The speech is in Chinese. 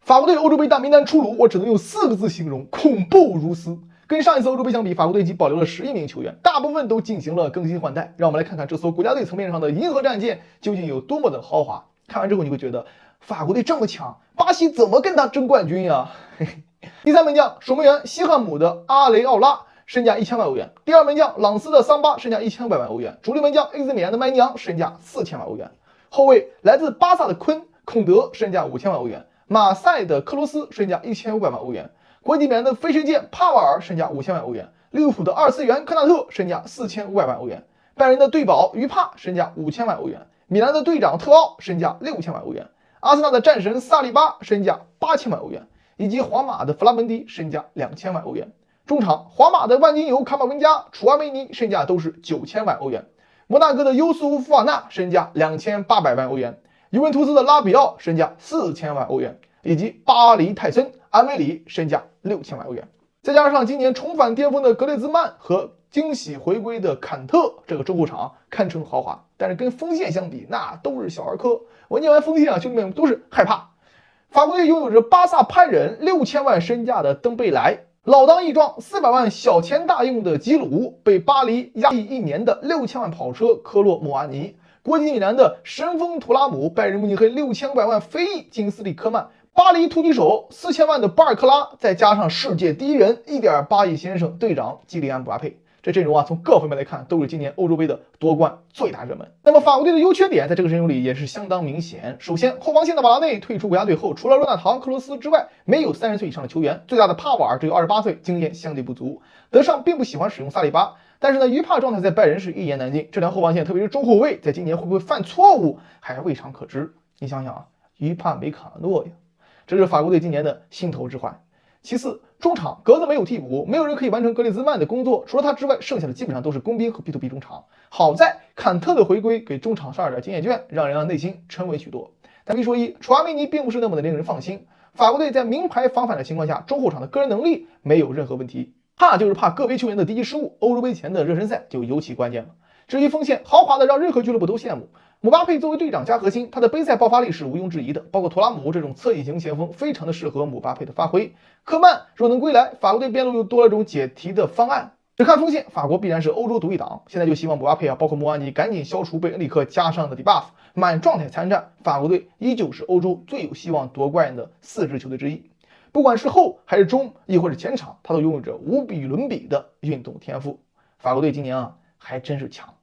法国队欧洲杯大名单出炉，我只能用4个字形容：恐怖如斯。跟上一次欧洲杯相比，法国队已经保留了11名球员，大部分都进行了更新换代。让我们来看看这艘国家队层面上的银河战舰究竟有多么的豪华。看完之后你会觉得，法国队这么强，巴西怎么跟他争冠军呀？第3门将，守门员西汉姆的阿雷奥拉，身价1000万欧元；第2门将，朗斯的桑巴，身价1500万欧元；主力门将 AC 米兰的麦尼昂，身价4000万欧元；后卫来自巴萨的孔德，身价5000万欧元；马赛的克罗斯，身价1500万欧元；国际米兰的飞神剑帕瓦尔，身价5000万欧元；利物浦的二次元科纳特，身价4500万欧元；拜仁的队保于帕，身价5000万欧元；米兰的队长特奥，身价6000万欧元；阿森纳的战神萨利巴，身价8000万欧元，以及皇马的弗拉门迪，身价2000万欧元。中场，皇马的万金油卡马文加、楚阿梅尼身价都是9000万欧元；摩纳哥的尤苏夫瓦纳身价2800万欧元；尤文图斯的拉比奥身价4000万欧元，以及巴黎泰森、安维里身价6000万欧元。再加上今年重返巅峰的格列兹曼和惊喜回归的坎特，这个中后场堪称豪华。但是跟锋线相比，那都是小儿科。我念完锋线兄弟们都是害怕。法国队拥有着巴萨派人6000万身价的登贝莱，老当益壮400万小钱大用的吉鲁，被巴黎压抑1年的6000万跑车科洛莫阿尼，国际米兰的神锋图拉姆，拜仁慕尼黑6500万飞翼金斯利科曼，巴黎突击手4000万的巴尔克拉，再加上世界第一人1.8亿先生队长基里安姆巴佩，这阵容从各方面来看都是今年欧洲杯的夺冠最大热门。那么法国队的优缺点在这个阵容里也是相当明显。首先，后防线的瓦拉内退出国家队后，除了罗纳唐、克罗斯之外，没有30岁以上的球员。最大的帕瓦尔只有28岁，经验相对不足。德尚并不喜欢使用萨利巴，但是呢，于帕状态在拜仁是一言难尽。这条后防线，特别是中后卫，在今年会不会犯错误，还未尝可知。你想想于帕没卡诺呀，这是法国队今年的心头之患。其次，中场格子没有替补，没有人可以完成格列兹曼的工作，除了他之外，剩下的基本上都是工兵和 B2B 中场。好在坎特的回归给中场上了点经验卷，让人内心沉稳许多。但必说一，楚阿梅尼并不是那么的令人放心。法国队在名牌防反的情况下，中后场的个人能力没有任何问题，怕就是怕个别球员的低级失误。欧洲杯前的热身赛就尤其关键了。至于锋线，豪华的让任何俱乐部都羡慕。姆巴佩作为队长加核心，他的杯赛爆发力是毋庸置疑的，包括图拉姆这种侧翼型前锋非常的适合姆巴佩的发挥。科曼若能归来，法国队边路又多了种解题的方案。只看锋线，法国必然是欧洲独一档。现在就希望姆巴佩包括穆阿尼赶紧消除被恩里克加上的 debuff， 满状态参战，法国队依旧是欧洲最有希望夺冠的4支球队之一。不管是后还是中，亦或是前场，他都拥有着无比伦比的运动天赋。法国队今年还真是强。